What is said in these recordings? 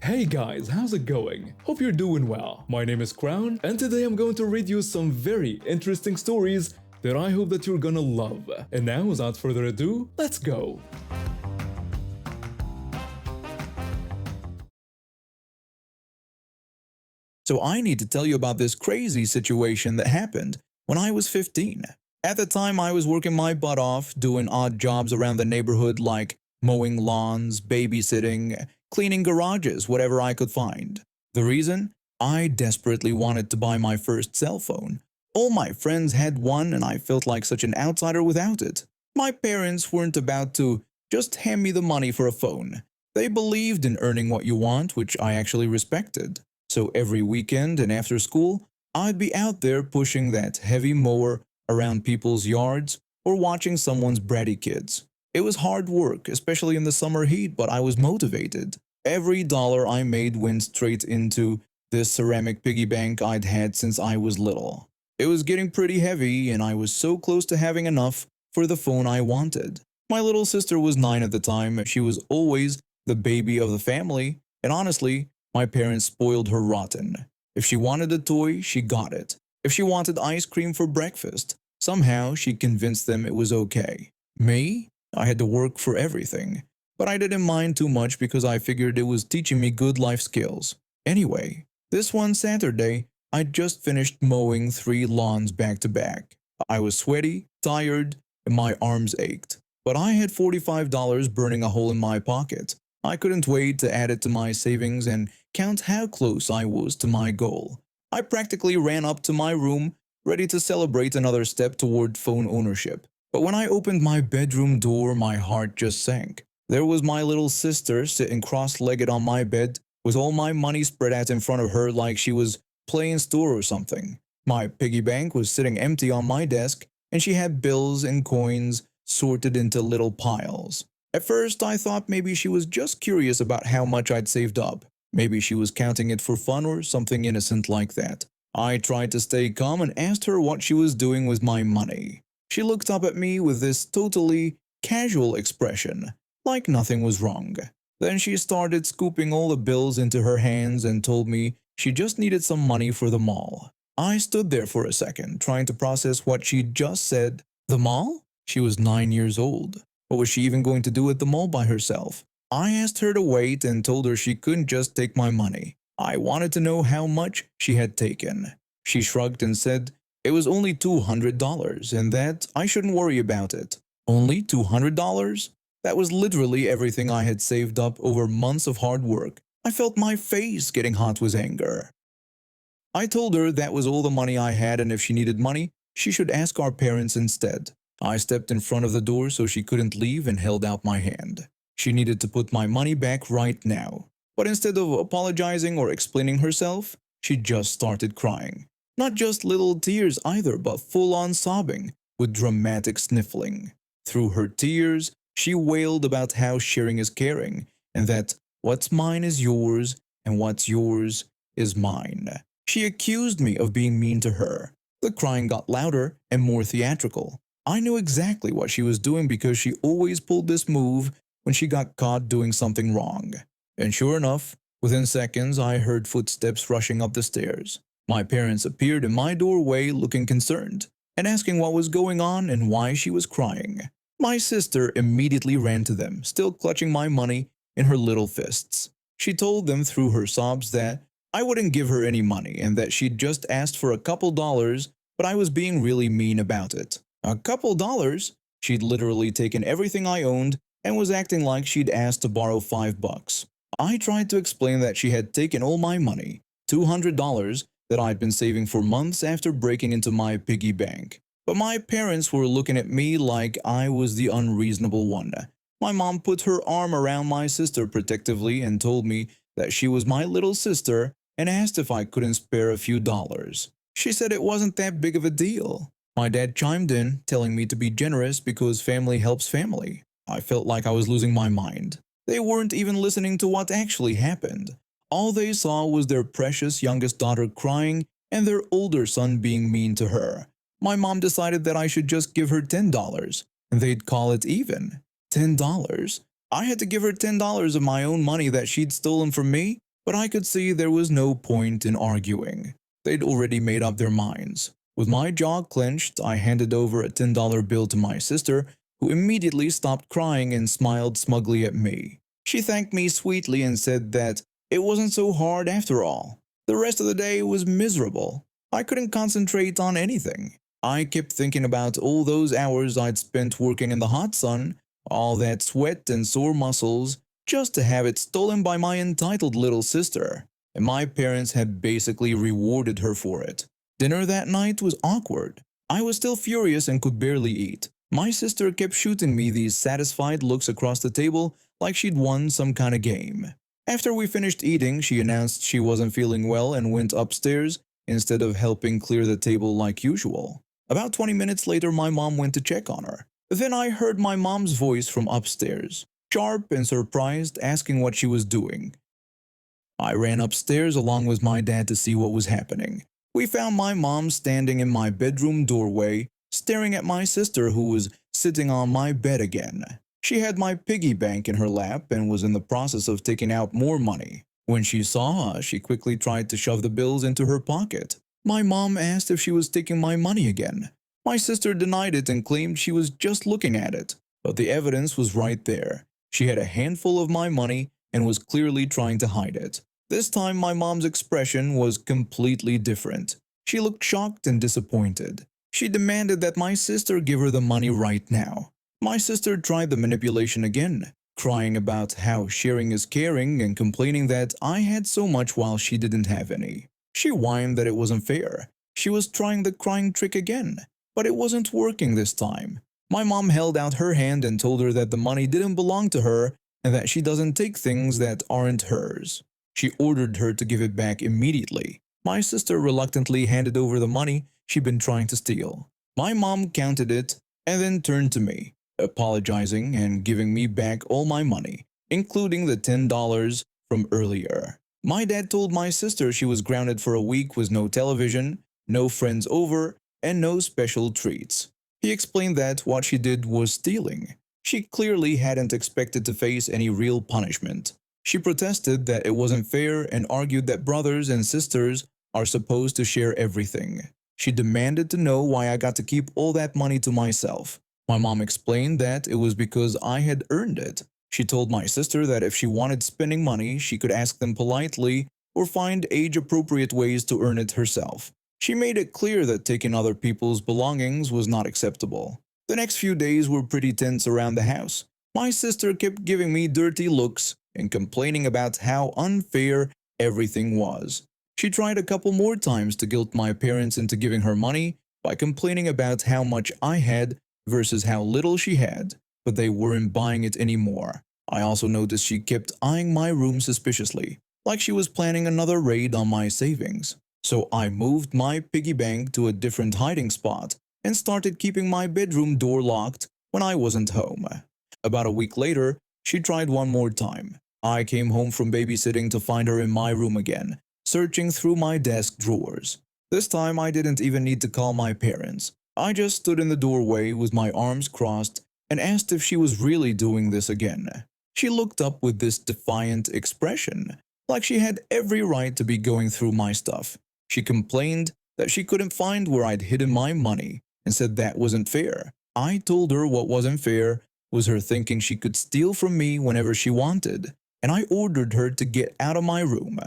Hey guys, how's it going? Hope you're doing well. My name is Crown, and today I'm going to read you some very interesting stories that I hope that you're gonna love. And now, without further ado, let's go! So I need to tell you about this crazy situation that happened when I was 15. At the time, I was working my butt off, doing odd jobs around the neighborhood like mowing lawns, babysitting, cleaning garages, whatever I could find. The reason? I desperately wanted to buy my first cell phone. All my friends had one and I felt like such an outsider without it. My parents weren't about to just hand me the money for a phone. They believed in earning what you want, which I actually respected. So every weekend and after school, I'd be out there pushing that heavy mower around people's yards or watching someone's bratty kids. It was hard work, especially in the summer heat, but I was motivated. Every dollar I made went straight into this ceramic piggy bank I'd had since I was little. It was getting pretty heavy and I was so close to having enough for the phone I wanted. My little sister was 9 at the time. She was always the baby of the family, and honestly, my parents spoiled her rotten. If she wanted a toy, she got it. If she wanted ice cream for breakfast, somehow she convinced them it was okay. Me? I had to work for everything. But I didn't mind too much because I figured it was teaching me good life skills. Anyway, this one Saturday, I'd just finished mowing 3 lawns back to back. I was sweaty, tired, and my arms ached. But I had $45 burning a hole in my pocket. I couldn't wait to add it to my savings and count how close I was to my goal. I practically ran up to my room, ready to celebrate another step toward phone ownership. But when I opened my bedroom door, my heart just sank. There was my little sister sitting cross-legged on my bed with all my money spread out in front of her like she was playing store or something. My piggy bank was sitting empty on my desk, and she had bills and coins sorted into little piles. At first, I thought maybe she was just curious about how much I'd saved up. Maybe she was counting it for fun or something innocent like that. I tried to stay calm and asked her what she was doing with my money. She looked up at me with this totally casual expression, like nothing was wrong. Then she started scooping all the bills into her hands and told me she just needed some money for the mall. I stood there for a second, trying to process what she'd just said. The mall? She was 9 years old. What was she even going to do at the mall by herself? I asked her to wait and told her she couldn't just take my money. I wanted to know how much she had taken. She shrugged and said it was only $200 and that I shouldn't worry about it. Only $200? That was literally everything I had saved up over months of hard work. I felt my face getting hot with anger. I told her that was all the money I had and if she needed money, she should ask our parents instead. I stepped in front of the door so she couldn't leave and held out my hand. She needed to put my money back right now. But instead of apologizing or explaining herself, she just started crying. Not just little tears either, but full-on sobbing, with dramatic sniffling. Through her tears, she wailed about how sharing is caring, and that what's mine is yours, and what's yours is mine. She accused me of being mean to her. The crying got louder and more theatrical. I knew exactly what she was doing because she always pulled this move when she got caught doing something wrong. And sure enough, within seconds I heard footsteps rushing up the stairs. My parents appeared in my doorway looking concerned and asking what was going on and why she was crying. My sister immediately ran to them, still clutching my money in her little fists. She told them through her sobs that I wouldn't give her any money and that she'd just asked for a couple dollars, but I was being really mean about it. A couple dollars? She'd literally taken everything I owned and was acting like she'd asked to borrow $5. I tried to explain that she had taken all my money, $200 that I'd been saving for months after breaking into my piggy bank. But my parents were looking at me like I was the unreasonable one. My mom put her arm around my sister protectively and told me that she was my little sister and asked if I couldn't spare a few dollars. She said it wasn't that big of a deal. My dad chimed in, telling me to be generous because family helps family. I felt like I was losing my mind. They weren't even listening to what actually happened. All they saw was their precious youngest daughter crying and their older son being mean to her. My mom decided that I should just give her $10, and they'd call it even. $10? I had to give her $10 of my own money that she'd stolen from me, but I could see there was no point in arguing. They'd already made up their minds. With my jaw clenched, I handed over a $10 bill to my sister, who immediately stopped crying and smiled smugly at me. She thanked me sweetly and said that it wasn't so hard after all. The rest of the day was miserable. I couldn't concentrate on anything. I kept thinking about all those hours I'd spent working in the hot sun, all that sweat and sore muscles, just to have it stolen by my entitled little sister. And my parents had basically rewarded her for it. Dinner that night was awkward. I was still furious and could barely eat. My sister kept shooting me these satisfied looks across the table like she'd won some kind of game. After we finished eating, she announced she wasn't feeling well and went upstairs instead of helping clear the table like usual. About 20 minutes later, my mom went to check on her. Then I heard my mom's voice from upstairs, sharp and surprised, asking what she was doing. I ran upstairs along with my dad to see what was happening. We found my mom standing in my bedroom doorway, staring at my sister who was sitting on my bed again. She had my piggy bank in her lap and was in the process of taking out more money. When she saw us, she quickly tried to shove the bills into her pocket. My mom asked if she was taking my money again. My sister denied it and claimed she was just looking at it. But the evidence was right there. She had a handful of my money and was clearly trying to hide it. This time my mom's expression was completely different. She looked shocked and disappointed. She demanded that my sister give her the money right now. My sister tried the manipulation again, crying about how sharing is caring and complaining that I had so much while she didn't have any. She whined that it wasn't fair. She was trying the crying trick again, but it wasn't working this time. My mom held out her hand and told her that the money didn't belong to her and that she doesn't take things that aren't hers. She ordered her to give it back immediately. My sister reluctantly handed over the money she'd been trying to steal. My mom counted it and then turned to me, apologizing and giving me back all my money, including the $10 from earlier. My dad told my sister she was grounded for a week with no television, no friends over, and no special treats. He explained that what she did was stealing. She clearly hadn't expected to face any real punishment. She protested that it wasn't fair and argued that brothers and sisters are supposed to share everything. She demanded to know why I got to keep all that money to myself. My mom explained that it was because I had earned it. She told my sister that if she wanted spending money, she could ask them politely or find age-appropriate ways to earn it herself. She made it clear that taking other people's belongings was not acceptable. The next few days were pretty tense around the house. My sister kept giving me dirty looks and complaining about how unfair everything was. She tried a couple more times to guilt my parents into giving her money by complaining about how much I had versus how little she had, but they weren't buying it anymore. I also noticed she kept eyeing my room suspiciously, like she was planning another raid on my savings. So I moved my piggy bank to a different hiding spot and started keeping my bedroom door locked when I wasn't home. About a week later, she tried one more time. I came home from babysitting to find her in my room again, searching through my desk drawers. This time I didn't even need to call my parents. I just stood in the doorway with my arms crossed and asked if she was really doing this again. She looked up with this defiant expression, like she had every right to be going through my stuff. She complained that she couldn't find where I'd hidden my money and said that wasn't fair. I told her what wasn't fair was her thinking she could steal from me whenever she wanted, and I ordered her to get out of my room.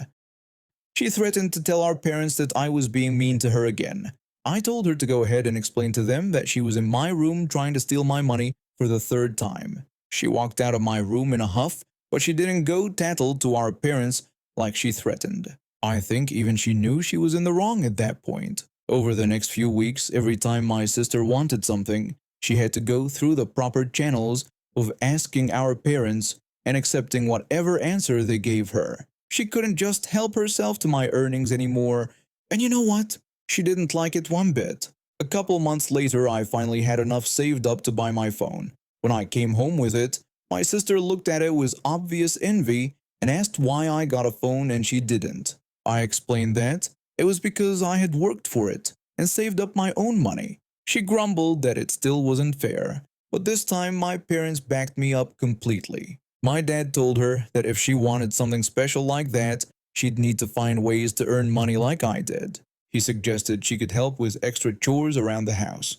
She threatened to tell our parents that I was being mean to her again. I told her to go ahead and explain to them that she was in my room trying to steal my money for the third time. She walked out of my room in a huff, but she didn't go tattle to our parents like she threatened. I think even she knew she was in the wrong at that point. Over the next few weeks, every time my sister wanted something, she had to go through the proper channels of asking our parents and accepting whatever answer they gave her. She couldn't just help herself to my earnings anymore, and you know what? She didn't like it one bit. A couple months later, I finally had enough saved up to buy my phone. When I came home with it, my sister looked at it with obvious envy and asked why I got a phone and she didn't. I explained that it was because I had worked for it and saved up my own money. She grumbled that it still wasn't fair, but this time my parents backed me up completely. My dad told her that if she wanted something special like that, she'd need to find ways to earn money like I did. He suggested she could help with extra chores around the house.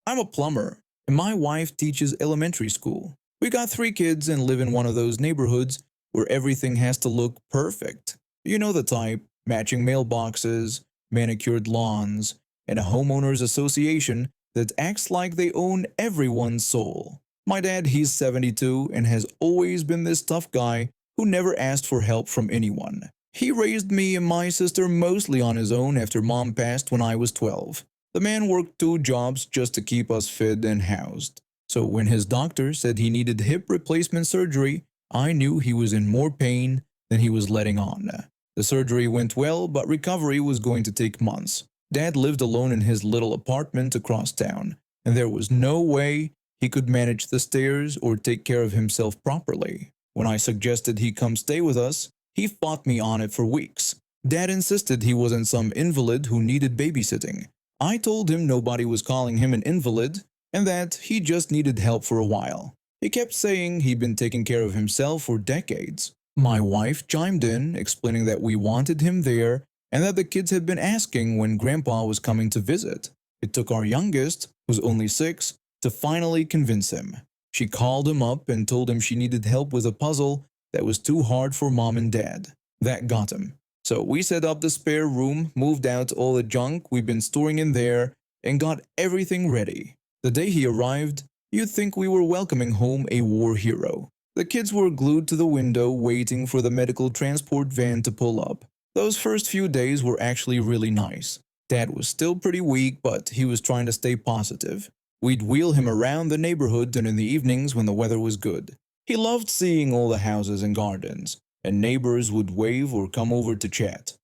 I'm a plumber, and my wife teaches elementary school. We got 3 kids and live in one of those neighborhoods where everything has to look perfect. You know the type: matching mailboxes, manicured lawns, and a homeowners association that acts like they own everyone's soul. My dad, he's 72 and has always been this tough guy who never asked for help from anyone. He raised me and my sister mostly on his own after mom passed when I was 12. The man worked 2 jobs just to keep us fed and housed. So when his doctor said he needed hip replacement surgery, I knew he was in more pain than he was letting on. The surgery went well, but recovery was going to take months. Dad lived alone in his little apartment across town, and there was no way he could manage the stairs or take care of himself properly. When I suggested he come stay with us, he fought me on it for weeks. Dad insisted he wasn't some invalid who needed babysitting. I told him nobody was calling him an invalid and that he just needed help for a while. He kept saying he'd been taking care of himself for decades. My wife chimed in, explaining that we wanted him there and that the kids had been asking when Grandpa was coming to visit. It took our youngest, who's only 6, to finally convince him. She called him up and told him she needed help with a puzzle that was too hard for Mom and Dad. That got him. So we set up the spare room, moved out all the junk we've been storing in there, and got everything ready. The day he arrived, you'd think we were welcoming home a war hero. The kids were glued to the window waiting for the medical transport van to pull up. Those first few days were actually really nice. Dad was still pretty weak, but he was trying to stay positive. We'd wheel him around the neighborhood and in the evenings when the weather was good. He loved seeing all the houses and gardens, and neighbors would wave or come over to chat.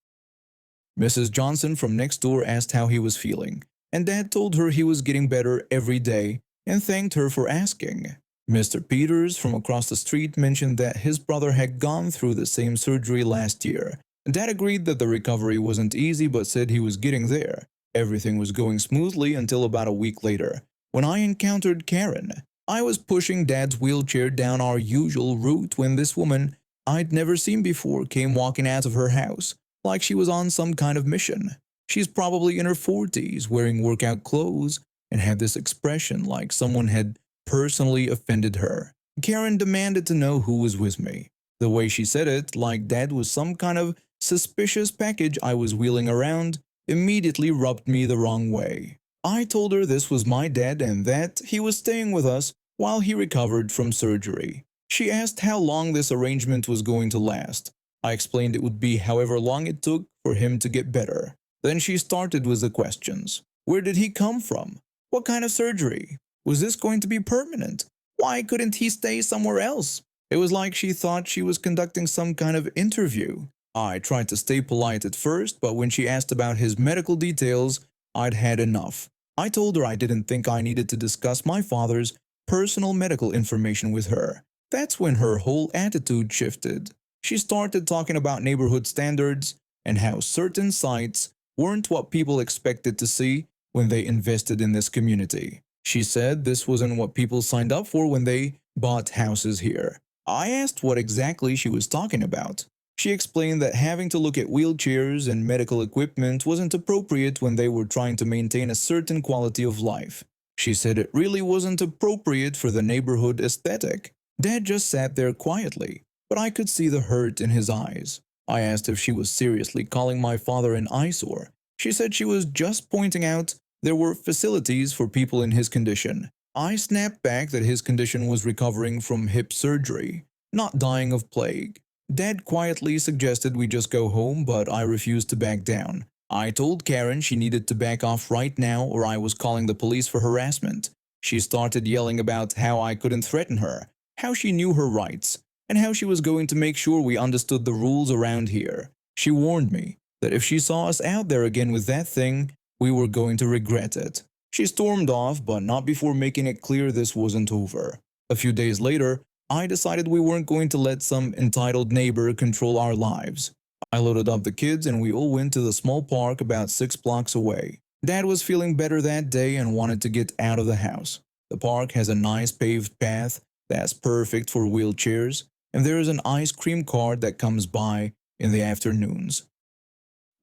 Mrs. Johnson from next door asked how he was feeling, and Dad told her he was getting better every day and thanked her for asking. Mr. Peters from across the street mentioned that his brother had gone through the same surgery last year. Dad agreed that the recovery wasn't easy but said he was getting there. Everything was going smoothly until about a week later, when I encountered Karen. I was pushing Dad's wheelchair down our usual route when this woman I'd never seen before came walking out of her house, like she was on some kind of mission. She's probably in her 40s, wearing workout clothes, and had this expression like someone had personally offended her. Karen demanded to know who was with me. The way she said it, like Dad was some kind of suspicious package I was wheeling around, immediately rubbed me the wrong way. I told her this was my dad and that he was staying with us while he recovered from surgery. She asked how long this arrangement was going to last. I explained it would be however long it took for him to get better. Then she started with the questions. Where did he come from? What kind of surgery? Was this going to be permanent? Why couldn't he stay somewhere else? It was like she thought she was conducting some kind of interview. I tried to stay polite at first, but when she asked about his medical details, I'd had enough. I told her I didn't think I needed to discuss my father's personal medical information with her. That's when her whole attitude shifted. She started talking about neighborhood standards and how certain sites weren't what people expected to see when they invested in this community. She said this wasn't what people signed up for when they bought houses here. I asked what exactly she was talking about. She explained that having to look at wheelchairs and medical equipment wasn't appropriate when they were trying to maintain a certain quality of life. She said it really wasn't appropriate for the neighborhood aesthetic. Dad just sat there quietly, but I could see the hurt in his eyes. I asked if she was seriously calling my father an eyesore. She said she was just pointing out there were facilities for people in his condition. I snapped back that his condition was recovering from hip surgery, not dying of plague. Dad quietly suggested we just go home, but I refused to back down. I told Karen she needed to back off right now or I was calling the police for harassment. She started yelling about how I couldn't threaten her, how she knew her rights, and how she was going to make sure we understood the rules around here. She warned me that if she saw us out there again with that thing, we were going to regret it. She stormed off, but not before making it clear this wasn't over. A few days later, I decided we weren't going to let some entitled neighbor control our lives. I loaded up the kids and we all went to the small park about 6 blocks away. Dad was feeling better that day and wanted to get out of the house. The park has a nice paved path that's perfect for wheelchairs. and there is an ice cream cart that comes by in the afternoons.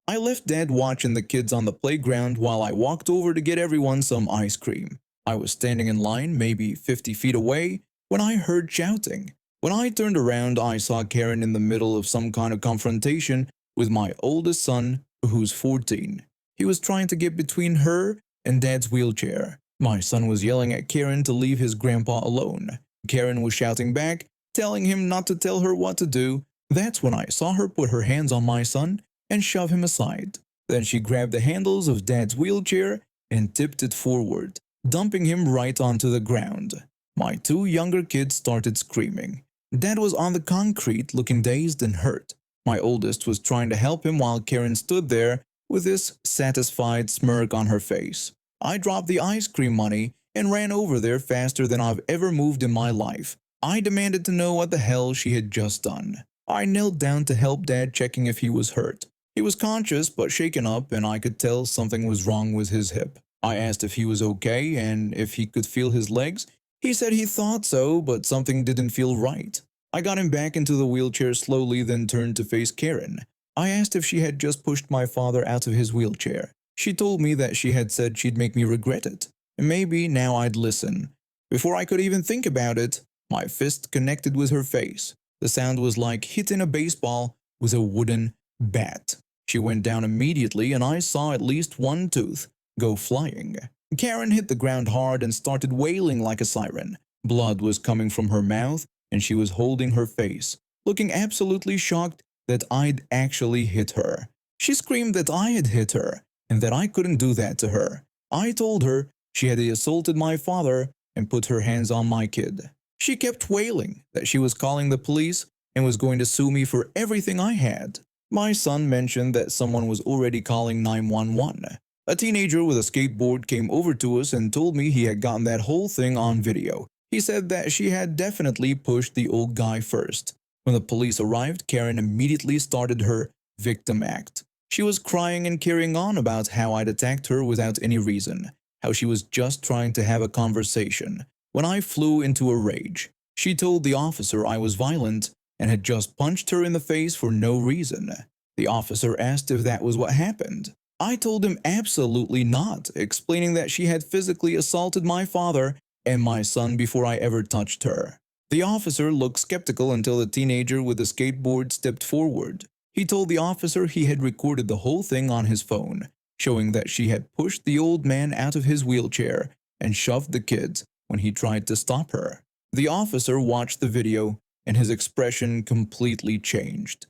I left Dad watching the kids on the playground while I walked over to get everyone some ice cream. I was standing in line maybe 50 feet away when I heard shouting. When I turned around, I saw Karen in the middle of some kind of confrontation with my oldest son, who's 14. He was trying to get between her and Dad's wheelchair. My son was yelling at Karen to leave his grandpa alone. Karen was shouting back, telling him not to tell her what to do. That's when I saw her put her hands on my son and shove him aside. Then she grabbed the handles of Dad's wheelchair and tipped it forward, dumping him right onto the ground. My two younger kids started screaming. Dad was on the concrete looking dazed and hurt. My oldest was trying to help him while Karen stood there with this satisfied smirk on her face. I dropped the ice cream money and ran over there faster than I've ever moved in my life. I demanded to know what the hell she had just done. I knelt down to help Dad, checking if he was hurt. He was conscious but shaken up, and I could tell something was wrong with his hip. I asked if he was okay and if he could feel his legs. He said he thought so, but something didn't feel right. I got him back into the wheelchair slowly, then turned to face Karen. I asked if she had just pushed my father out of his wheelchair. She told me that she had said she'd make me regret it, and maybe now I'd listen. Before I could even think about it, my fist connected with her face. The sound was like hitting a baseball with a wooden bat. She went down immediately, and I saw at least one tooth go flying. Karen hit the ground hard and started wailing like a siren. Blood was coming from her mouth, and she was holding her face, looking absolutely shocked that I'd actually hit her. She screamed that I had hit her, and that I couldn't do that to her. I told her she had assaulted my father and put her hands on my kid. She kept wailing that she was calling the police and was going to sue me for everything I had. My son mentioned that someone was already calling 911. A teenager with a skateboard came over to us and told me he had gotten that whole thing on video. He said that she had definitely pushed the old guy first. When the police arrived, Karen immediately started her victim act. She was crying and carrying on about how I'd attacked her without any reason, how she was just trying to have a conversation. When I flew into a rage, she told the officer I was violent and had just punched her in the face for no reason. The officer asked if that was what happened. I told him absolutely not, explaining that she had physically assaulted my father and my son before I ever touched her. The officer looked skeptical until the teenager with the skateboard stepped forward. He told the officer he had recorded the whole thing on his phone, showing that she had pushed the old man out of his wheelchair and shoved the kids when he tried to stop her. The officer watched the video, and his expression completely changed.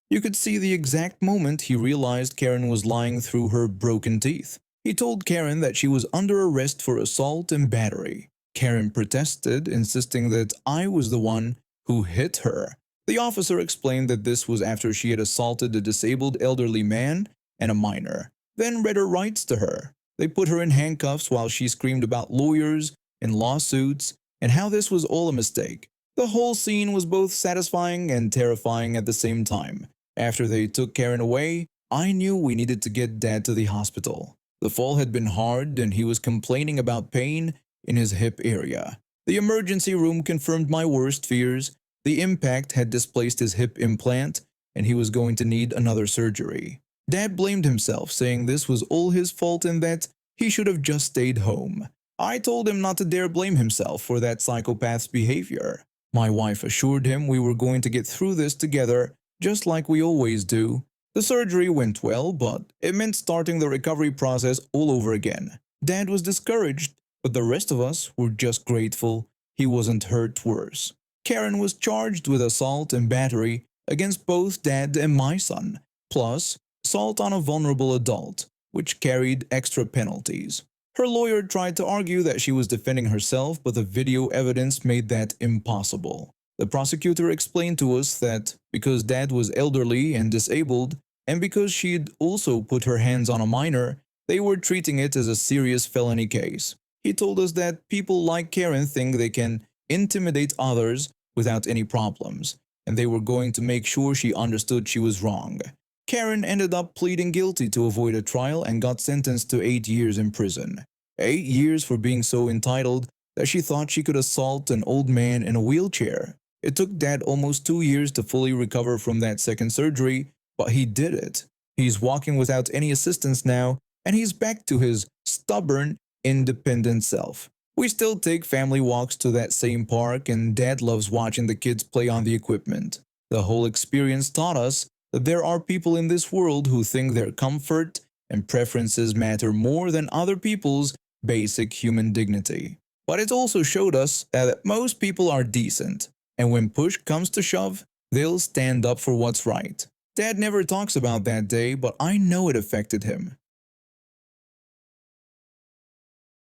You could see the exact moment he realized Karen was lying through her broken teeth. He told Karen that she was under arrest for assault and battery. Karen protested, insisting that I was the one who hit her. The officer explained that this was after she had assaulted a disabled elderly man and a minor, then read her rights to her. They put her in handcuffs while she screamed about lawyers and lawsuits and how this was all a mistake. The whole scene was both satisfying and terrifying at the same time. After they took Karen away, I knew we needed to get Dad to the hospital. The fall had been hard and he was complaining about pain in his hip area. The emergency room confirmed my worst fears. The impact had displaced his hip implant and he was going to need another surgery. Dad blamed himself, saying this was all his fault and that he should have just stayed home. I told him not to dare blame himself for that psychopath's behavior. My wife assured him we were going to get through this together, just like we always do. The surgery went well, but it meant starting the recovery process all over again. Dad was discouraged, but the rest of us were just grateful he wasn't hurt worse. Karen was charged with assault and battery against both Dad and my son, plus assault on a vulnerable adult, which carried extra penalties. Her lawyer tried to argue that she was defending herself, but the video evidence made that impossible. The prosecutor explained to us that because Dad was elderly and disabled, and because she'd also put her hands on a minor, they were treating it as a serious felony case. He told us that people like Karen think they can intimidate others without any problems, and they were going to make sure she understood she was wrong. Karen ended up pleading guilty to avoid a trial and got sentenced to 8 years in prison. 8 years for being so entitled that she thought she could assault an old man in a wheelchair. It took Dad almost 2 years to fully recover from that second surgery, but he did it. He's walking without any assistance now, and he's back to his stubborn, independent self. We still take family walks to that same park, and Dad loves watching the kids play on the equipment. The whole experience taught us that there are people in this world who think their comfort and preferences matter more than other people's basic human dignity. But it also showed us that most people are decent, and when push comes to shove, they'll stand up for what's right. Dad never talks about that day, but I know it affected him.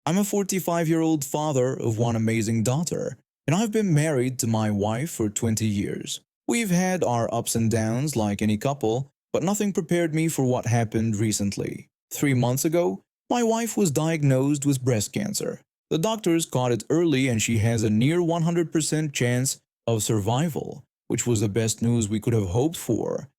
I'm a 45-year-old father of one amazing daughter, and I've been married to my wife for 20 years. We've had our ups and downs like any couple, but nothing prepared me for what happened recently. 3 months ago, my wife was diagnosed with breast cancer. The doctors caught it early and she has a near 100% chance of survival, which was the best news we could have hoped for.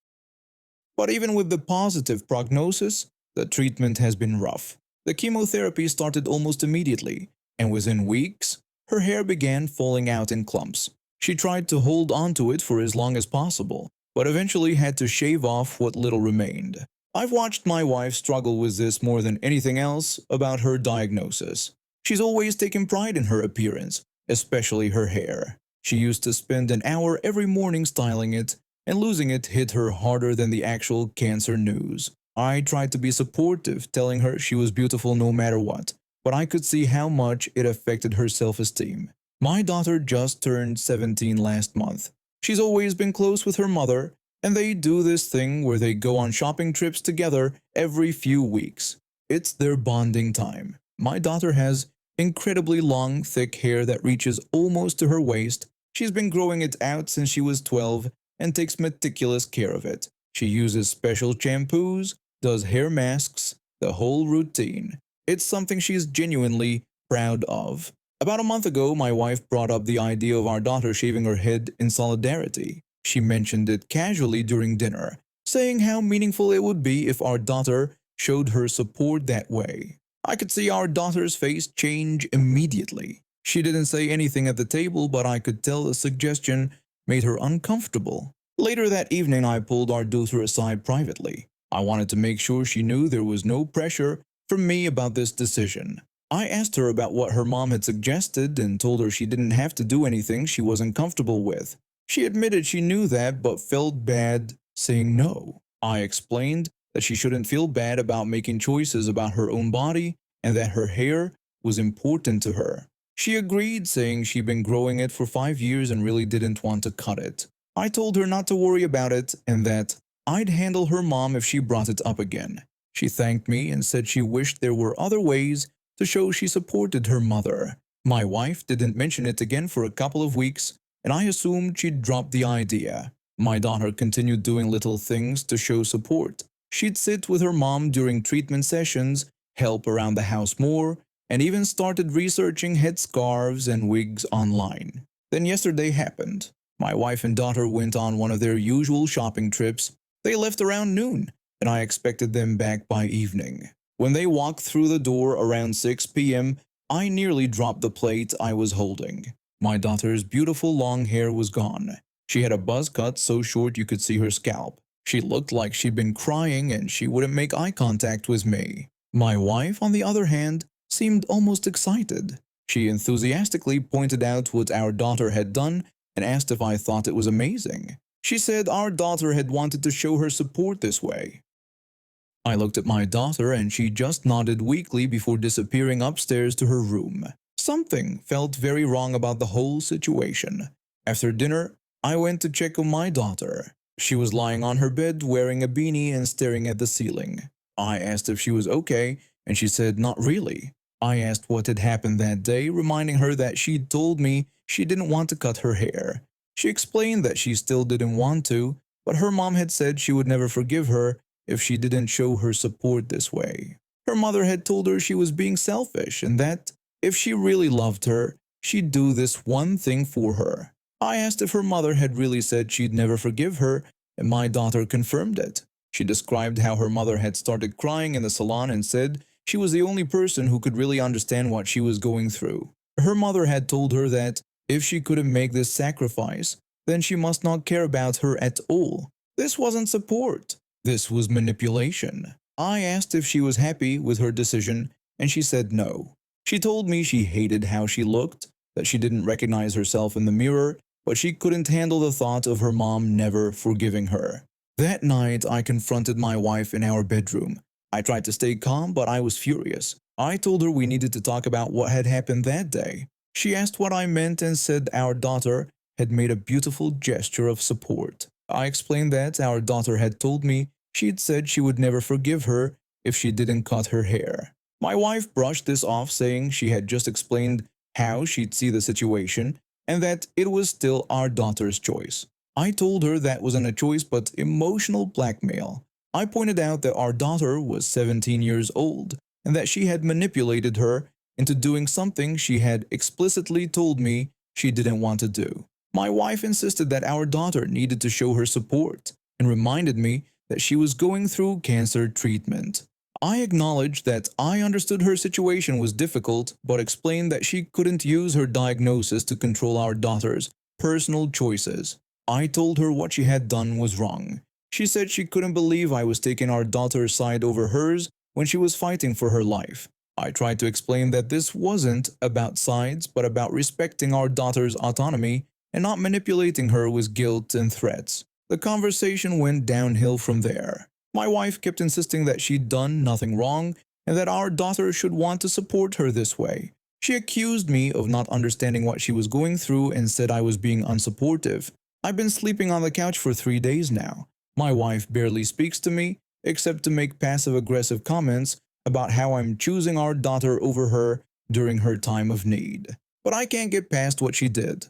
But even with the positive prognosis, the treatment has been rough. The chemotherapy started almost immediately, and within weeks, her hair began falling out in clumps. She tried to hold onto it for as long as possible, but eventually had to shave off what little remained. I've watched my wife struggle with this more than anything else about her diagnosis. She's always taken pride in her appearance, especially her hair. She used to spend an hour every morning styling it, and losing it hit her harder than the actual cancer news. I tried to be supportive, telling her she was beautiful no matter what, but I could see how much it affected her self-esteem. My daughter just turned 17 last month. She's always been close with her mother, and they do this thing where they go on shopping trips together every few weeks. It's their bonding time. My daughter has incredibly long, thick hair that reaches almost to her waist. She's been growing it out since she was 12 and takes meticulous care of it. She uses special shampoos, does hair masks, the whole routine. It's something she's genuinely proud of. About a month ago, my wife brought up the idea of our daughter shaving her head in solidarity. She mentioned it casually during dinner, saying how meaningful it would be if our daughter showed her support that way. I could see our daughter's face change immediately. She didn't say anything at the table, but I could tell the suggestion made her uncomfortable. Later that evening, I pulled our daughter aside privately. I wanted to make sure she knew there was no pressure from me about this decision. I asked her about what her mom had suggested and told her she didn't have to do anything she wasn't comfortable with. She admitted she knew that but felt bad saying no. I explained that she shouldn't feel bad about making choices about her own body and that her hair was important to her. She agreed, saying she'd been growing it for 5 years and really didn't want to cut it. I told her not to worry about it and that I'd handle her mom if she brought it up again. She thanked me and said she wished there were other ways to show she supported her mother. My wife didn't mention it again for a couple of weeks, and I assumed she'd dropped the idea. My daughter continued doing little things to show support. She'd sit with her mom during treatment sessions, help around the house more, and even started researching headscarves and wigs online. Then yesterday happened. My wife and daughter went on one of their usual shopping trips. They left around noon, and I expected them back by evening. When they walked through the door around 6 p.m., I nearly dropped the plate I was holding. My daughter's beautiful long hair was gone. She had a buzz cut so short you could see her scalp. She looked like she'd been crying and she wouldn't make eye contact with me. My wife, on the other hand, seemed almost excited. She enthusiastically pointed out what our daughter had done and asked if I thought it was amazing. She said our daughter had wanted to show her support this way. I looked at my daughter and she just nodded weakly before disappearing upstairs to her room. Something felt very wrong about the whole situation. After dinner, I went to check on my daughter. She was lying on her bed wearing a beanie and staring at the ceiling. I asked if she was okay, and she said not really. I asked what had happened that day, reminding her that she'd told me she didn't want to cut her hair. She explained that she still didn't want to, but her mom had said she would never forgive her if she didn't show her support this way. Her mother had told her she was being selfish and that if she really loved her, she'd do this one thing for her. I asked if her mother had really said she'd never forgive her, and my daughter confirmed it. She described how her mother had started crying in the salon and said she was the only person who could really understand what she was going through. Her mother had told her that if she couldn't make this sacrifice, then she must not care about her at all. This wasn't support. This was manipulation. I asked if she was happy with her decision, and she said no. She told me she hated how she looked, that she didn't recognize herself in the mirror, but she couldn't handle the thought of her mom never forgiving her. That night, I confronted my wife in our bedroom. I tried to stay calm, but I was furious. I told her we needed to talk about what had happened that day. She asked what I meant and said our daughter had made a beautiful gesture of support. I explained that our daughter had told me she'd said she would never forgive her if she didn't cut her hair. My wife brushed this off, saying she had just explained how she'd see the situation and that it was still our daughter's choice. I told her that wasn't a choice but emotional blackmail. I pointed out that our daughter was 17 years old and that she had manipulated her into doing something she had explicitly told me she didn't want to do. My wife insisted that our daughter needed to show her support and reminded me that she was going through cancer treatment. I acknowledged that I understood her situation was difficult, but explained that she couldn't use her diagnosis to control our daughter's personal choices. I told her what she had done was wrong. She said she couldn't believe I was taking our daughter's side over hers when she was fighting for her life. I tried to explain that this wasn't about sides, but about respecting our daughter's autonomy and not manipulating her with guilt and threats. The conversation went downhill from there. My wife kept insisting that she'd done nothing wrong and that our daughter should want to support her this way. She accused me of not understanding what she was going through and said I was being unsupportive. I've been sleeping on the couch for 3 days now. My wife barely speaks to me, except to make passive-aggressive comments about how I'm choosing our daughter over her during her time of need. But I can't get past what she did.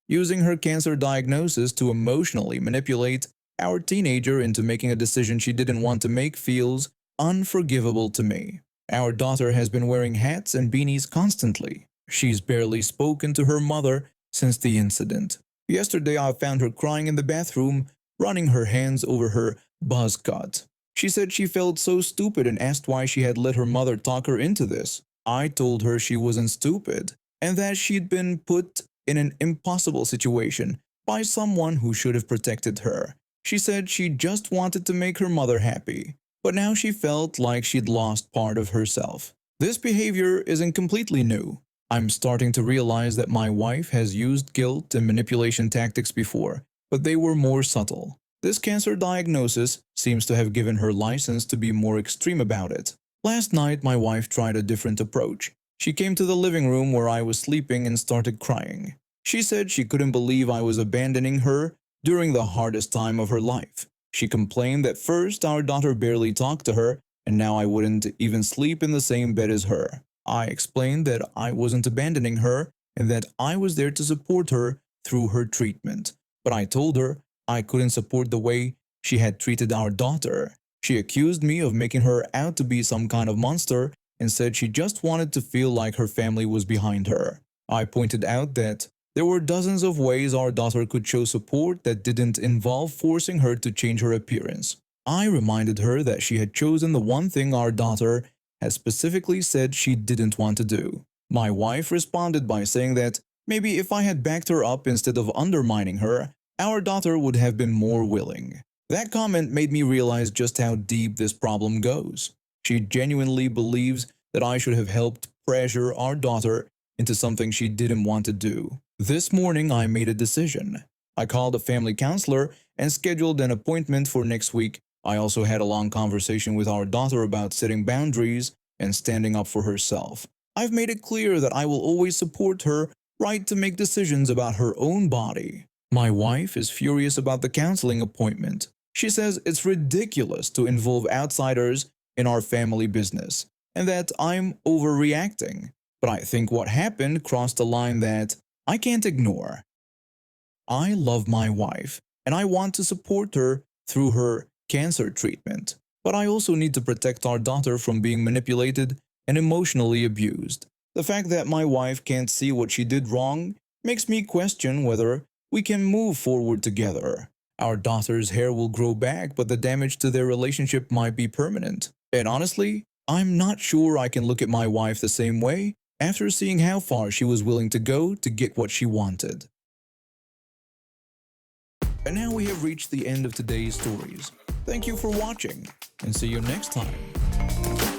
Using her cancer diagnosis to emotionally manipulate our teenager into making a decision she didn't want to make feels unforgivable to me. Our daughter has been wearing hats and beanies constantly. She's barely spoken to her mother since the incident. Yesterday I found her crying in the bathroom, running her hands over her buzz cut. She said she felt so stupid and asked why she had let her mother talk her into this. I told her she wasn't stupid and that she'd been put in an impossible situation by someone who should have protected her. She said she just wanted to make her mother happy, but now she felt like she'd lost part of herself. This behavior isn't completely new. I'm starting to realize that my wife has used guilt and manipulation tactics before, but they were more subtle. This cancer diagnosis seems to have given her license to be more extreme about it. Last night, my wife tried a different approach. She came to the living room where I was sleeping and started crying. She said she couldn't believe I was abandoning her during the hardest time of her life. She complained that first our daughter barely talked to her, and now I wouldn't even sleep in the same bed as her. I explained that I wasn't abandoning her and that I was there to support her through her treatment. But I told her I couldn't support the way she had treated our daughter. She accused me of making her out to be some kind of monster and said she just wanted to feel like her family was behind her. I pointed out that there were dozens of ways our daughter could show support that didn't involve forcing her to change her appearance. I reminded her that she had chosen the one thing our daughter had specifically said she didn't want to do. My wife responded by saying that maybe if I had backed her up instead of undermining her, our daughter would have been more willing. That comment made me realize just how deep this problem goes. She genuinely believes that I should have helped pressure our daughter into something she didn't want to do. This morning I made a decision. I called a family counselor and scheduled an appointment for next week. I also had a long conversation with our daughter about setting boundaries and standing up for herself. I've made it clear that I will always support her right to make decisions about her own body. My wife is furious about the counseling appointment. She says it's ridiculous to involve outsiders in our family business and that I'm overreacting. But I think what happened crossed a line that I can't ignore. I love my wife and I want to support her through her cancer treatment, but I also need to protect our daughter from being manipulated and emotionally abused. The fact that my wife can't see what she did wrong makes me question whether we can move forward together. Our daughter's hair will grow back, but the damage to their relationship might be permanent. And honestly, I'm not sure I can look at my wife the same way after seeing how far she was willing to go to get what she wanted. And now we have reached the end of today's stories. Thank you for watching, and see you next time.